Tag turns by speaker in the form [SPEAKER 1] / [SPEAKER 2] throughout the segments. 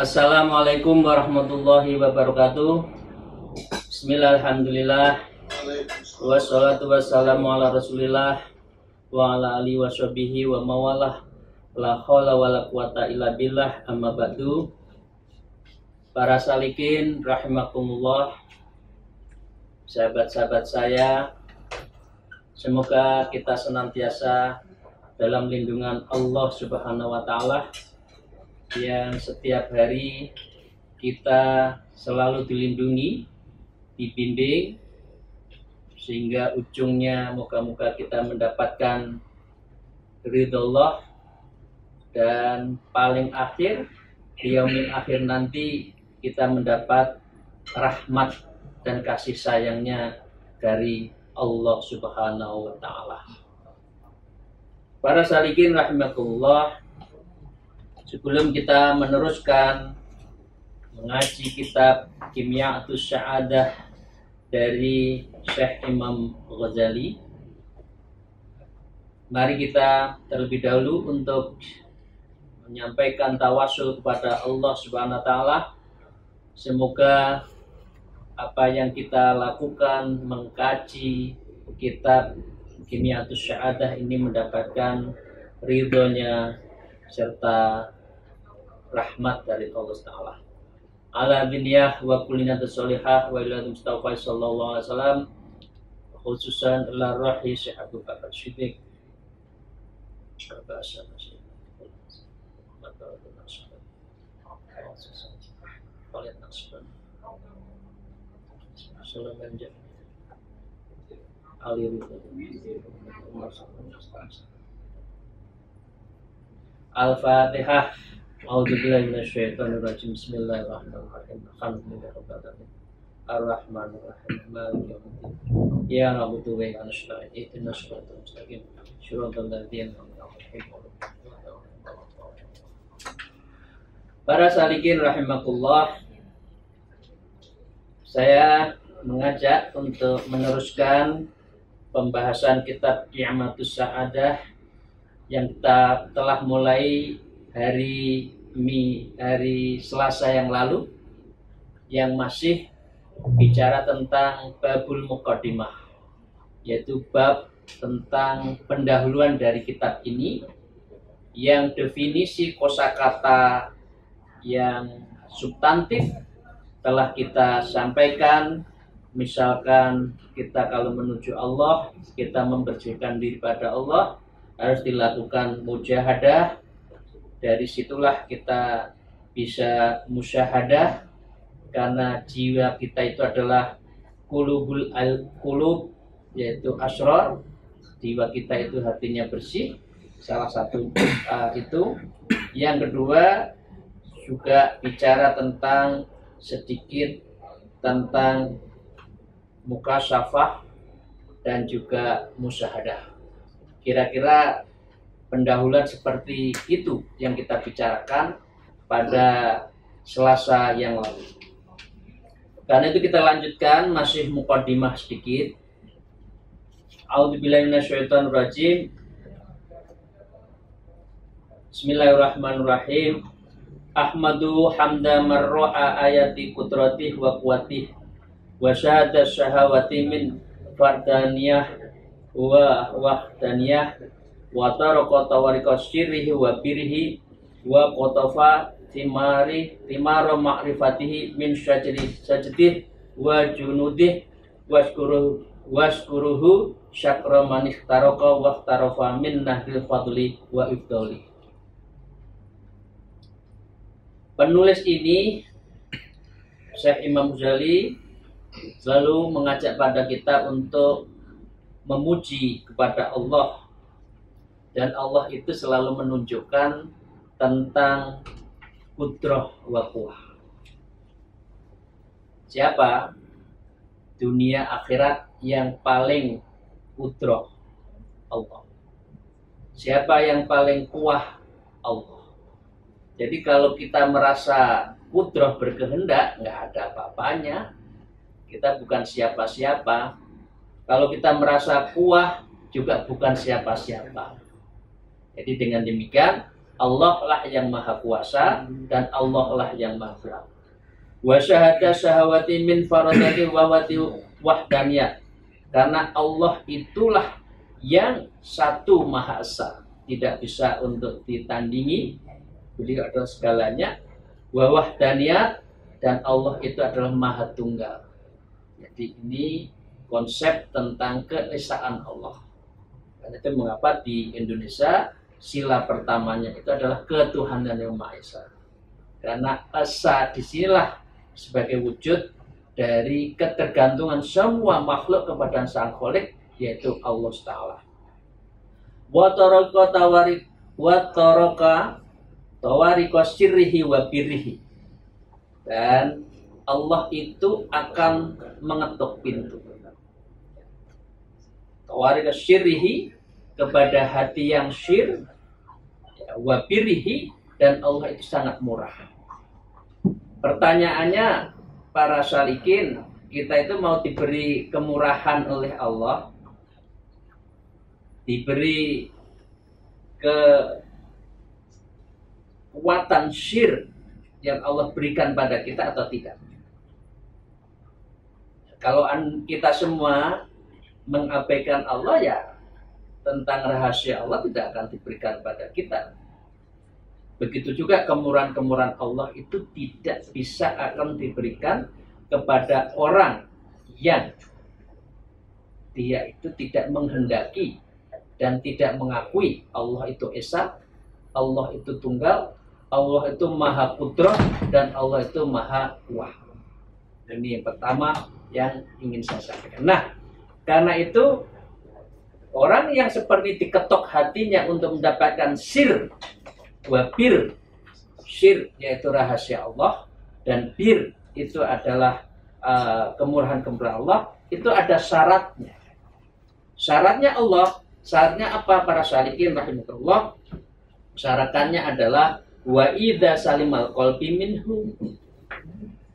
[SPEAKER 1] Assalamualaikum warahmatullahi wabarakatuh. Bismillahirrahmanirrahim. Wassalatu wassalamu ala rasulillah wa ala alihi wa sahbihi wa mawalah. La haula wala quwata illa billah, amma ba'du. Para salikin rahimakumullah, sahabat-sahabat saya, semoga kita senantiasa dalam lindungan Allah Subhanahu wa taala, yang setiap hari kita selalu dilindungi, dibimbing, sehingga ujungnya moga-moga kita mendapatkan ridha Allah, dan paling akhir di yaumil akhir nanti kita mendapat rahmat dan kasih sayangnya dari Allah Subhanahu wa taala. Para salikin rahimakumullah, sebelum kita meneruskan mengaji kitab Qimyatus Sa'adah dari Syekh Imam Ghazali, mari kita terlebih dahulu untuk menyampaikan tawassul kepada Allah Subhanahu wa taala. Semoga apa yang kita lakukan mengkaji kitab Qimyatus Sa'adah ini mendapatkan ridhonya serta rahmat dari Allah Ta'ala. Ala biniyah wa kulinatus solihah wa ila Mustafa sallallahu alaihi wasallam, khususan ila rahi Syekh Abu Bakar Siddiq. Al-Fatihah. A'udzubillahi minasyaitonirrajim. Bismillahirrahmanirrahim. Alhamdulillahirabbil Ar-Rahmanir Rahim. Maliki yaumiddin. Ya na'budu wa iyyaka nasta'in. Ihdinas siratal mustaqim. Shiratal ladzina an'amta 'alaihim. Para salikin rahimakumullah, saya mengajak untuk meneruskan pembahasan kitab Qimyatus Sa'adah yang kita telah mulai hari Selasa yang lalu, yang masih bicara tentang babul muqaddimah, yaitu bab tentang pendahuluan dari kitab ini, yang definisi kosakata yang substantif telah kita sampaikan. Misalkan kita kalau menuju Allah, kita membersihkan diri pada Allah, harus dilakukan mujahadah. Dari situlah kita bisa musyahadah, karena jiwa kita itu adalah qulubul qulub, yaitu asrar. Jiwa kita itu hatinya bersih, salah satu itu. Yang kedua juga bicara tentang sedikit tentang mukasyafah dan juga musyahadah. Kira-kira pendahuluan seperti itu yang kita bicarakan pada Selasa yang lalu. Karena itu kita lanjutkan, masih muqaddimah sedikit. A'udzubillahi minasyaitonirrajim. Bismillahirrahmanirrahim. Ahmadu hamda marra'a ayati qudratihi wa quwwatihi wa syahada syahawati min fardaniyah wa wahdaniyah wa taraqata warqas sirrihi wa birhi wa qatafa timara ma'rifatihi min sajdihi wa junudih waskuruhu syakra man ikhtaraqa wa ikhtarafa min nahril fadli wa ifdali. Penulis ini, Syekh Imam Ghazali, selalu mengajak pada kita untuk memuji kepada Allah, dan Allah itu selalu menunjukkan tentang qudrah wa quwwah. Siapa dunia akhirat yang paling qudrah? Allah. Siapa yang paling kuah? Allah. Jadi kalau kita merasa qudrah berkehendak, nggak ada apa-apanya, kita bukan siapa-siapa. Kalau kita merasa kuah, juga bukan siapa-siapa. Jadi dengan demikian Allah lah yang maha kuasa dan Allah lah yang maha berat. Wa syahada syahawati min faradati wawati wahdaniyah. Karena Allah itulah yang satu maha esa, tidak bisa untuk ditandingi. Beliau adalah segalanya. Wa wahdaniyah, dan Allah itu adalah maha tunggal. Jadi ini konsep tentang keesaan Allah. Karena itu mengapa di Indonesia sila pertamanya itu adalah ketuhanan yang maha esa. Karena esa disinilah sebagai wujud dari ketergantungan semua makhluk kepada Sang Khalik, yaitu Allah Ta'ala. Wa taraka tawarika sirrihi wa birrihi. Dan Allah itu akan mengetuk pintu. Tawarika sirrihi, kepada hati yang syir, wa birrihi, dan Allah itu sangat murah. Pertanyaannya, para salikin, kita itu mau diberi kemurahan oleh Allah, diberi kekuatan syir yang Allah berikan pada kita atau tidak? Kalau kita semua mengabaikan Allah, ya tentang rahasia Allah tidak akan diberikan pada kita. Begitu juga kemurahan-kemurahan Allah itu tidak bisa akan diberikan kepada orang yang dia itu tidak menghendaki dan tidak mengakui Allah itu esa, Allah itu tunggal, Allah itu maha kudrah, dan Allah itu maha kuah. Ini yang pertama yang ingin saya sampaikan. Nah, karena itu orang yang seperti diketok hatinya untuk mendapatkan sir wa bir, syir yaitu rahasia Allah, dan bir itu adalah kemurahan-kemurahan Allah, itu ada syaratnya. Syaratnya apa para salikin rahimahullah? Syaratnya adalah wa idza salimal qalbi minhu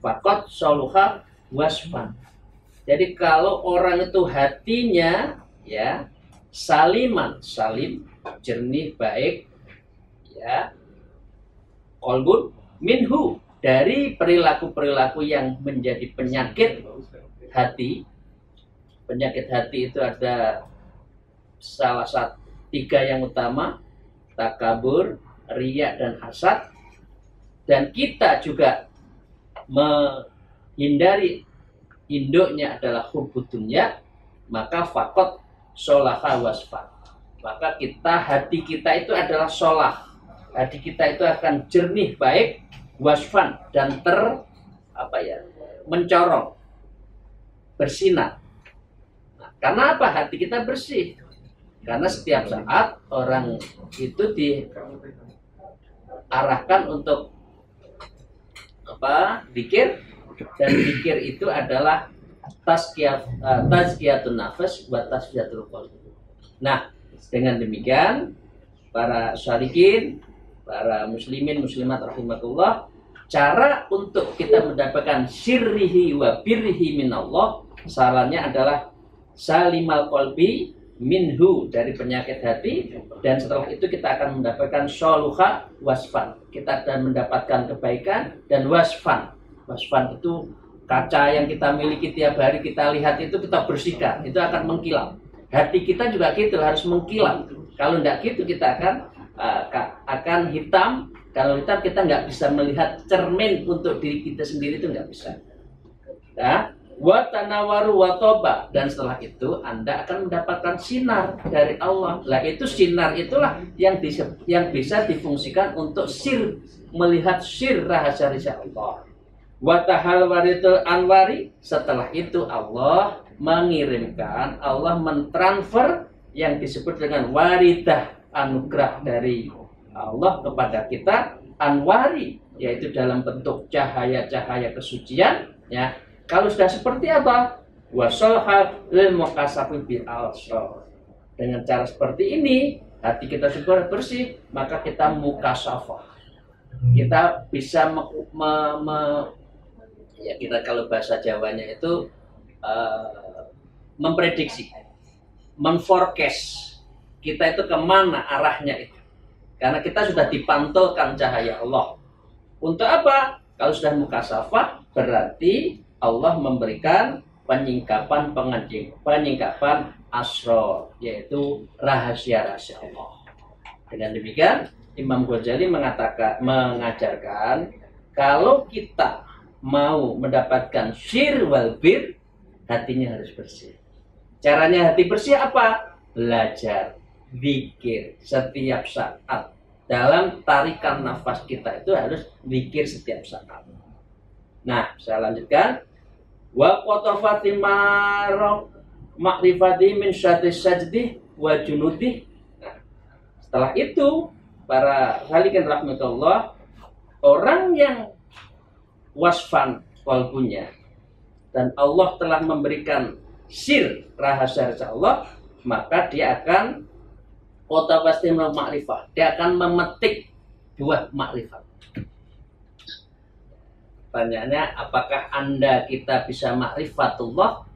[SPEAKER 1] faqad saluha wasfan. Jadi kalau orang itu hatinya ya salim, jernih, baik, ya, qalbun minhu, dari perilaku-perilaku yang menjadi penyakit hati. Penyakit hati itu ada salah satu 3 yang utama: takabur, riya, dan hasad. Dan kita juga menghindari induknya adalah hubbud dunya, maka faqat sholaha wasfan. Maka hati kita itu adalah sholah. Hati kita itu akan jernih, baik, wasfan, dan mencorong, bersinar. Nah, karena apa hati kita bersih? Karena setiap saat orang itu diarahkan untuk zikir, dan zikir itu adalah tazkiyatun nafas wa tazkiyatul qalbi. Nah, dengan demikian para syarikin, para muslimin muslimat rahimakumullah, cara untuk kita mendapatkan sirrihi wa birrihi minallah, sarannya adalah salimal qalbi minhu, dari penyakit hati, dan setelah itu kita akan mendapatkan sholuha wasfan, kita akan mendapatkan kebaikan, dan wasfan itu kaca yang kita miliki tiap hari kita lihat itu kita bersihkan, itu akan mengkilap. Hati kita juga gitu, harus mengkilap. Kalau tidak gitu kita akan hitam. Kalau hitam kita nggak bisa melihat cermin untuk diri kita sendiri, itu nggak bisa. Nah, wa tanawaru wa toba, dan setelah itu Anda akan mendapatkan sinar dari Allah. Lah itu sinar itulah yang bisa difungsikan untuk melihat sir rahasia Allah. Wa tahal waritul anwari, setelah itu Allah mengirimkan, Allah mentransfer yang disebut dengan waridah, anugerah dari Allah kepada kita, anwari, yaitu dalam bentuk cahaya-cahaya kesucian, ya. Kalau sudah seperti apa? Wasolha lil muqasafi bil alsor. Dengan cara seperti ini, hati kita sudah bersih, maka kita mukasafah. Kita bisa kita kalau bahasa Jawanya itu memprediksi, menforecast kita itu kemana arahnya itu. Karena kita sudah dipantulkan cahaya Allah. Untuk apa? Kalau sudah mukasyafah berarti Allah memberikan penyingkapan asrar, yaitu rahasia-rahasia Allah. Dengan demikian Imam Ghazali mengajarkan kalau kita mau mendapatkan syir wal bir, hatinya harus bersih. Caranya hati bersih apa? Belajar zikir setiap saat. Dalam tarikan nafas kita itu harus zikir setiap saat. Nah, saya lanjutkan. Wa qatafati marok makrifati min syatis sajdi wa junudih. Nah, setelah itu para halikan rahmatullah, orang yang wasfan qalbunya dan Allah telah memberikan sir rahasia Allah, maka dia akan kota pasti makrifah, dia akan memetik buah makrifat. Pertanyaannya, apakah kita bisa makrifatullah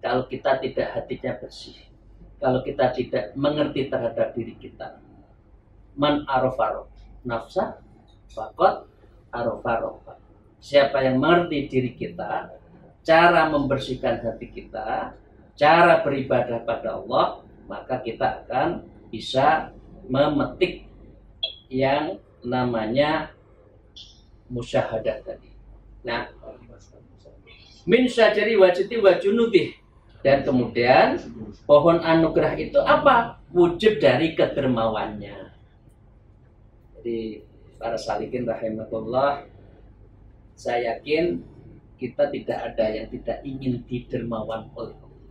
[SPEAKER 1] kalau kita tidak hatinya bersih, kalau kita tidak mengerti terhadap diri kita? Man arafaro nafsa faqad arafaro. Siapa yang mengerti diri kita, cara membersihkan hati kita, cara beribadah pada Allah, maka kita akan bisa memetik yang namanya musyahadah tadi. Nah, min syajari wajiti wa junudih. Dan kemudian pohon anugerah itu apa? Wujud dari kedermawannya. Jadi para salikin rahimahullah, saya yakin kita tidak ada yang tidak ingin didermawan oleh Allah.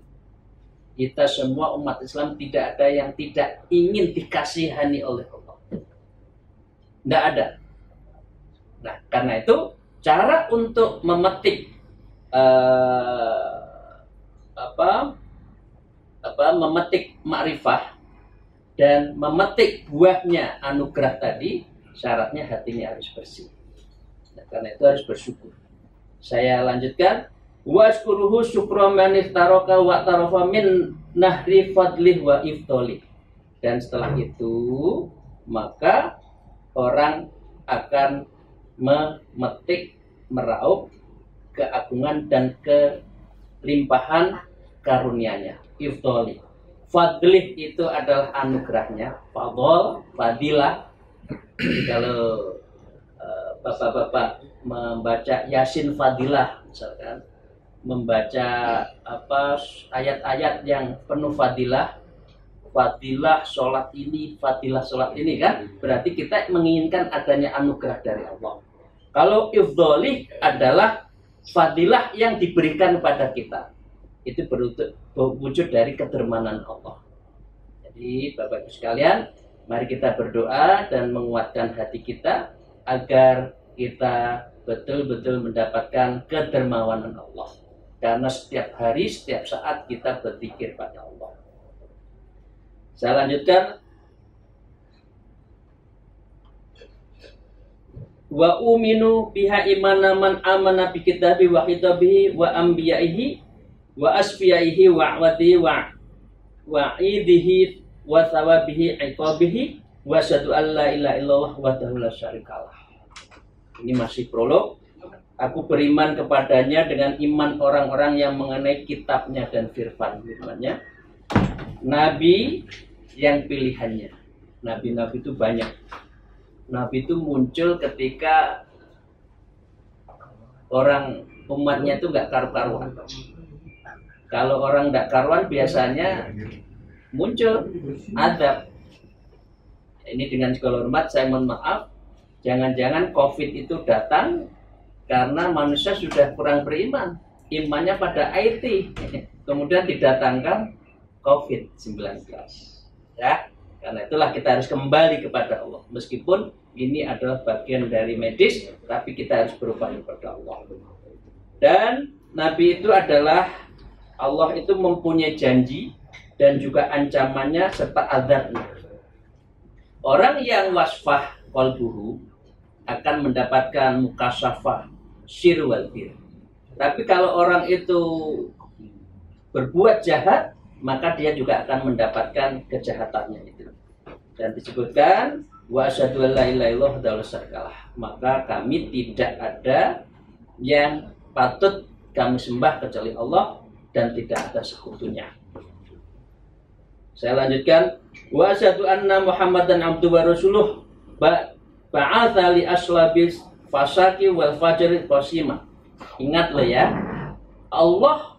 [SPEAKER 1] Kita semua umat Islam tidak ada yang tidak ingin dikasihani oleh Allah. Tidak ada. Nah, karena itu cara untuk memetik memetik makrifah dan memetik buahnya anugerah tadi, syaratnya hatinya harus bersih. Nah, karena itu harus bersyukur. Saya lanjutkan. Waskuruhu syukra man iftaraka wa tarafa min nahri fadlih wa iftolih. Dan setelah itu maka orang akan memetik, meraup keagungan dan kelimpahan karunia-Nya. Iftolih. Fadlih itu adalah anugerahnya. Fadol, fadilah. Kalau bapak-bapak membaca Yasin Fadilah, misalkan membaca ayat-ayat yang penuh fadilah, sholat ini, fadilah sholat ini, kan berarti kita menginginkan adanya anugerah dari Allah. Kalau ifdolih adalah fadilah yang diberikan kepada kita, itu berwujud dari kedermawanan Allah. Jadi Bapak Ibu sekalian, mari kita berdoa dan menguatkan hati kita agar kita betul-betul mendapatkan kedermawanan Allah. Karena setiap hari, setiap saat kita berzikir pada Allah. Saya lanjutkan. Wa uminu biha imana man amana bi kitabi wa kitabihi wa anbiya'ihi wa asfiyaihi wa wa'wadihi wa wa'idihi wa thawabihi iqabihi wa syahadu an la ilaha illallah wahdahu la syarikalah. Ini masih prolog. Aku beriman kepadanya dengan iman orang-orang yang mengenai kitabnya dan firman-firmannya. Nabi yang pilihannya. Nabi-nabi itu banyak. Nabi itu muncul ketika orang umatnya itu nggak karu-karuan. Kalau orang nggak karuan biasanya muncul adab. Ini dengan segala hormat saya mohon maaf. Jangan-jangan COVID itu datang karena manusia sudah kurang beriman, imannya pada IT, kemudian didatangkan COVID-19. Ya, karena itulah kita harus kembali kepada Allah. Meskipun ini adalah bagian dari medis, tapi kita harus berupaya kepada Allah. Dan Nabi itu adalah, Allah itu mempunyai janji dan juga ancamannya serta azabnya. Orang yang wasfah qalbuhu akan mendapatkan mukasyafah syir wal bir. Tapi kalau orang itu berbuat jahat, maka dia juga akan mendapatkan kejahatannya itu. Dan disebutkan wa asyhadu an la ilaha illallah wahdahu la syarikalah. Maka kami tidak ada yang patut kami sembah kecuali Allah dan tidak ada sekutunya. Saya lanjutkan, wa asyhadu anna Muhammadan abduhu wa rasuluh ba'atsa li aslabis fasaki wal fajri qasima. Ingat loh ya, Allah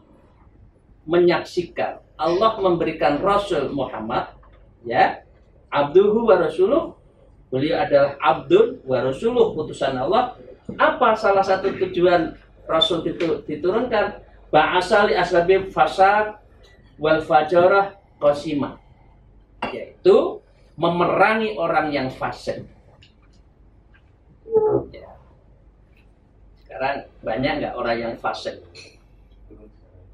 [SPEAKER 1] menyaksikan, Allah memberikan Rasul Muhammad, ya, abduhu wa rasuluh, beliau adalah abdun wa rasuluh, utusan Allah. Apa salah satu tujuan Rasul itu diturunkan? Ba'asali aslabi fasak wal fajarah qasima, yaitu memerangi orang yang fasik. Ya. Sekarang banyak nggak orang yang fasik?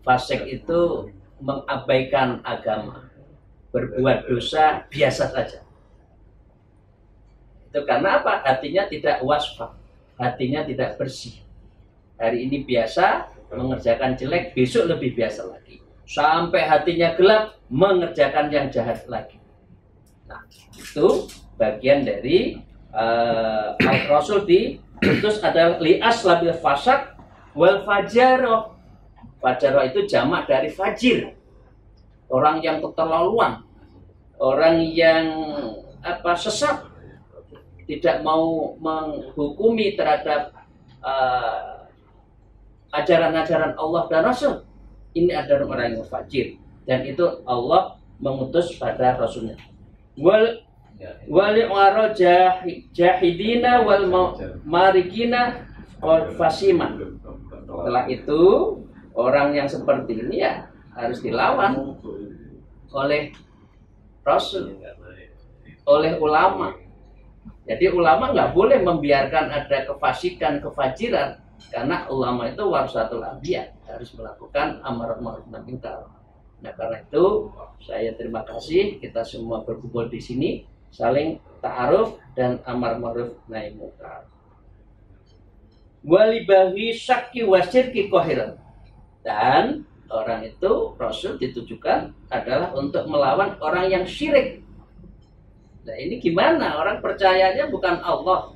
[SPEAKER 1] Fasik itu mengabaikan agama, berbuat dosa biasa saja. Itu karena apa? Hatinya tidak wasfah, hatinya tidak bersih. Hari ini biasa mengerjakan jelek, besok lebih biasa lagi. Sampai hatinya gelap, mengerjakan yang jahat lagi. Nah, itu bagian dari Rasul diutus adalah li'as labil fasak wal fajaroh. Fajaroh itu jamak dari fajir. Orang yang keterlaluan, orang yang sesat, tidak mau menghukumi terhadap ajaran-ajaran Allah dan Rasul. Ini adalah orang yang fajir, dan itu Allah mengutus pada Rasulnya. Wali waro jahidina wal marikina fasima. Setelah itu orang yang seperti ini ya harus dilawan oleh Rasul, oleh ulama. Jadi ulama nggak boleh membiarkan ada kefasikan, kefajiran, karena ulama itu warasatul anbiya, harus melakukan amar ma'ruf nahi munkar. Nah, karena itu saya terima kasih kita semua berkumpul di sini, saling ta'aruf dan amar ma'ruf nahi munkar. Walibahi syakki wasyirki qahiran. Dan orang itu Rasul ditujukan adalah untuk melawan orang yang syirik. Nah, ini gimana? Orang percayanya bukan Allah,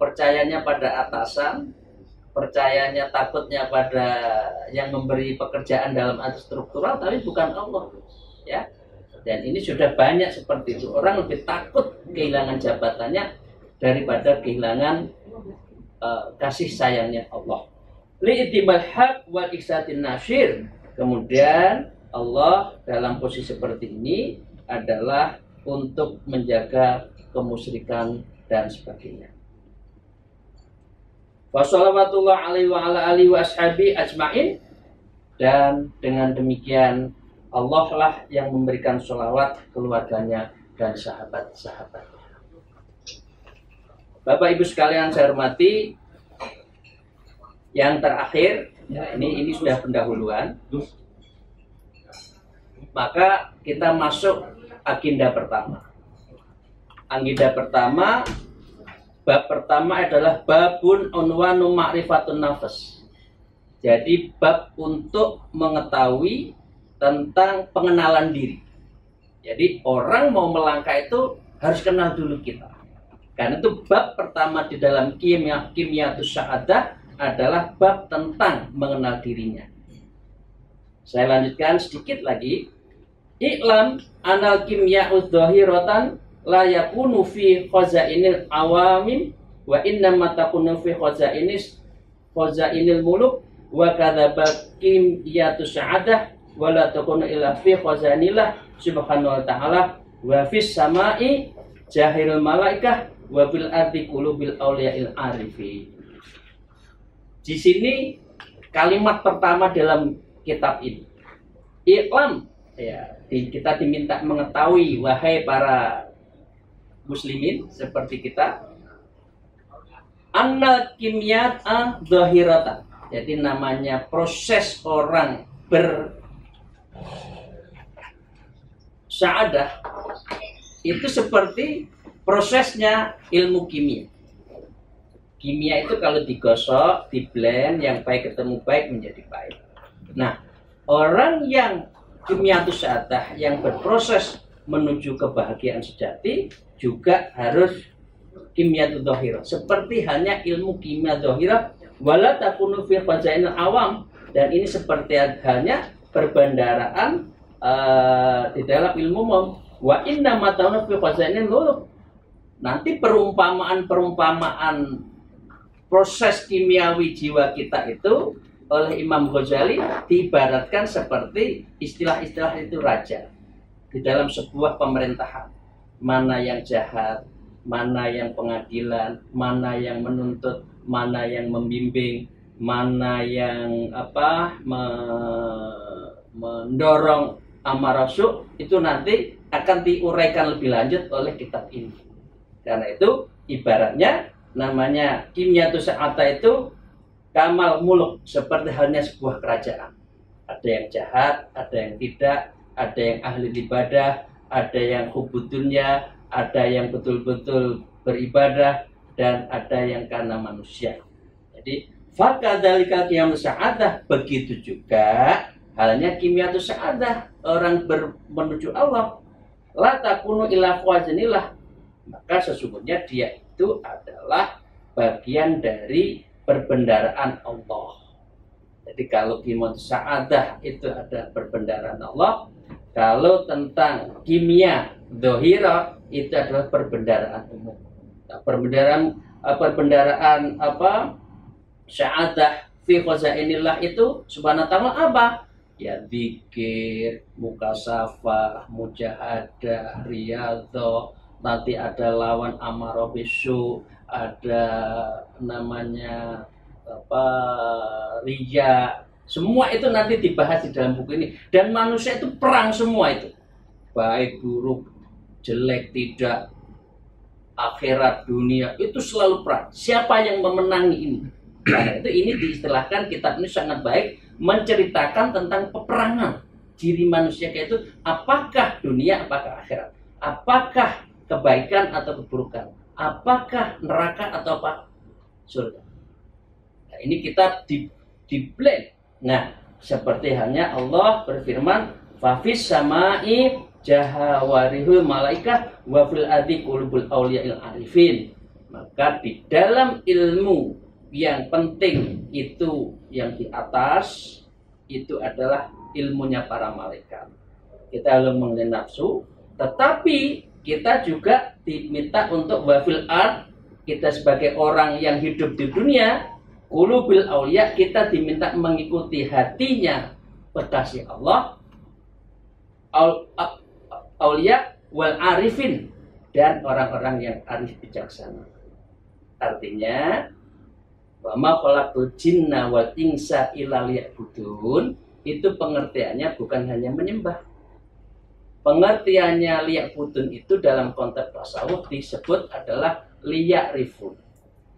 [SPEAKER 1] percayanya pada atasan, percayanya takutnya pada yang memberi pekerjaan dalam arti struktural, tapi bukan Allah, ya. Dan ini sudah banyak seperti itu. Orang lebih takut kehilangan jabatannya daripada kehilangan kasih sayangnya Allah. Li'timal haq wal iksatin nasyir. Kemudian Allah dalam posisi seperti ini adalah untuk menjaga kemusyrikan dan sebagainya. Wassalawatullah alaihi wa ala alihi wa ashabi ajma'in. Dan dengan demikian Allah lah yang memberikan sholawat keluarganya dan sahabat-sahabatnya. Bapak Ibu sekalian saya hormati, yang terakhir, ya, ini sudah pendahuluan. Maka kita masuk agenda pertama. Agenda pertama, bab pertama adalah babun unwanu ma'rifatun nafas. Jadi bab untuk mengetahui tentang pengenalan diri. Jadi orang mau melangkah itu harus kenal dulu kita. Karena itu bab pertama di dalam Kimyatus Sa'adah adalah bab tentang mengenal dirinya. Saya lanjutkan sedikit lagi. I'lam anal kimya'ud dhahiratan la yakunu fi khazainil awamim wa innama takunu fi khazainil muluk wa kadzaba kimyatus sa'adah wa la takunu illa fi khazainillah subhanahu wa ta'ala wa fis sama'i jahilul malaikah wa bil ardi qulubil auliya'il arifi. Di sini kalimat pertama dalam kitab ini. I'lam, ya, kita diminta mengetahui, wahai para muslimin seperti kita, annal kimyata dhahiratan. Jadi namanya proses orang bersyahadah itu seperti prosesnya ilmu kimia. Kimia itu kalau digosok, diblend, yang baik ketemu baik menjadi baik. Nah, orang yang kimyatus sa'adah yang berproses menuju kebahagiaan sejati juga harus kimia dzahirah. Seperti hanya ilmu kimia dzahirah wala takunu fi khazainil awam, dan ini seperti halnya perbendaharaan di dalam ilmu umum. Wa inna mata'una fi khazainil ghuyub. Nanti perumpamaan proses kimiawi jiwa kita itu oleh Imam Ghazali diibaratkan seperti istilah-istilah itu raja di dalam sebuah pemerintahan. Mana yang jahat, mana yang pengadilan, mana yang menuntut, mana yang membimbing, mana yang mendorong amarah su, itu nanti akan diuraikan lebih lanjut oleh kitab ini. Karena itu ibaratnya namanya kimia sa'ata itu kamal muluk, seperti halnya sebuah kerajaan. Ada yang jahat, ada yang tidak, ada yang ahli ibadah, ada yang hubudunya, ada yang betul-betul beribadah, dan ada yang karena manusia. Jadi fakadzalika kimia sa'adah, begitu juga halnya kimia sa'adah, orang menuju Allah. La takunu ila khwazinillah, maka sesungguhnya dia itu adalah bagian dari perbendaharaan Allah. Jadi kalau kimia sa'adah itu ada perbendaharaan Allah, kalau tentang kimia dzahirah itu adalah perbendaharaan umum. Nah, perbendaharaan sa'adah fi khazainillah itu subhanahu wa ta'ala apa? Ya zikir, mukasafah, mujahadah, riyadhah, nanti ada lawan amarah bisu, ada namanya riya. Semua itu nanti dibahas di dalam buku ini. Dan manusia itu perang semua itu. Baik, buruk, jelek, tidak, akhirat, dunia, itu selalu perang. Siapa yang memenangi ini? Karena itu ini diistilahkan, kitab ini sangat baik menceritakan tentang peperangan diri manusia, itu apakah dunia, apakah akhirat, apakah kebaikan atau keburukan, apakah neraka atau apa surga. Nah, ini kita di blend. Nah, seperti halnya Allah berfirman, fafis samai jahawarihul malaikah wa fil ardi qulubul auliya'il arifin. Maka di dalam ilmu yang penting itu yang di atas itu adalah ilmunya para malaikat. Kita belum mengenai nafsu, tetapi kita juga diminta untuk wafil ard, kita sebagai orang yang hidup di dunia, qulubil auliya, kita diminta mengikuti hatinya kekasih Allah, auliya wal arifin, dan orang-orang yang arif bijaksana. Artinya wa ma khalaqtul jinna wal insa illa liya'budun, itu pengertiannya bukan hanya menyembah. Pengertiannya liya'budun itu dalam konteks tasawuf disebut adalah liya'rifun,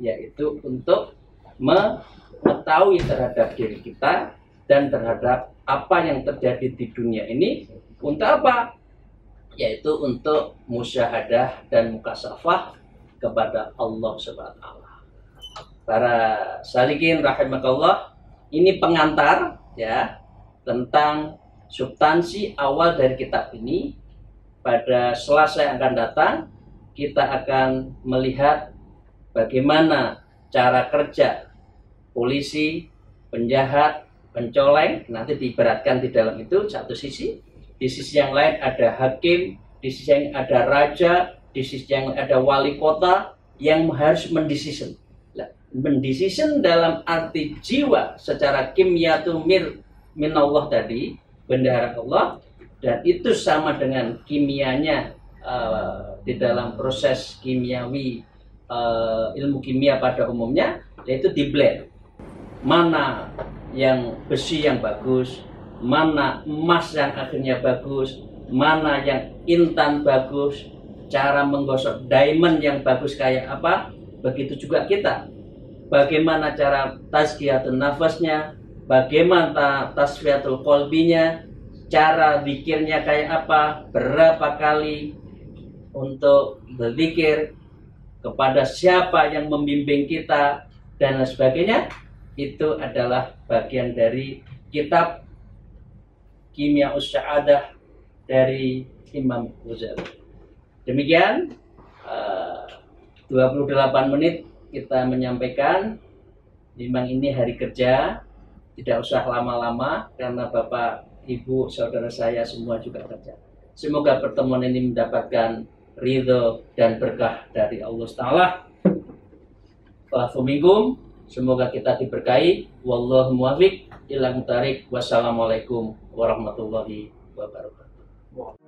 [SPEAKER 1] yaitu untuk mengetahui terhadap diri kita dan terhadap apa yang terjadi di dunia ini. Untuk apa? Yaitu untuk musyahadah dan mukasafah kepada Allah Subhanahu wa Ta'ala. Para salikin rahimakallah, ini pengantar ya tentang substansi awal dari kitab ini. Pada Selasa yang akan datang kita akan melihat bagaimana cara kerja polisi, penjahat, pencoleng, nanti diibaratkan di dalam itu satu sisi. Di sisi yang lain ada hakim, di sisi yang ada raja, di sisi yang ada wali kota yang harus mendecision. Mendecision dalam arti jiwa secara kimyatu minallah tadi, bendahara Allah, dan itu sama dengan kimianya di dalam proses kimiawi ilmu kimia pada umumnya, yaitu di blend. Mana yang besi yang bagus, mana emas yang akhirnya bagus, mana yang intan bagus, cara menggosok diamond yang bagus kayak apa, begitu juga kita. Bagaimana cara tazkiyatun nafasnya, bagaimana tasfiyatul qalbinya, cara zikirnya kayak apa, berapa kali untuk berzikir, kepada siapa yang membimbing kita, dan lain sebagainya. Itu adalah bagian dari kitab Kimia Sa'adah dari Imam Ghazali. Demikian 28 menit kita menyampaikan. Memang ini hari kerja, tidak usah lama-lama karena Bapak, Ibu, saudara saya semua juga kerja. Semoga pertemuan ini mendapatkan ridho dan berkah dari Allah Ta'ala. Waalaikumsalam. Semoga kita diberkahi. Wallahu muwaffiq ila muthariq. Wassalamualaikum warahmatullahi wabarakatuh.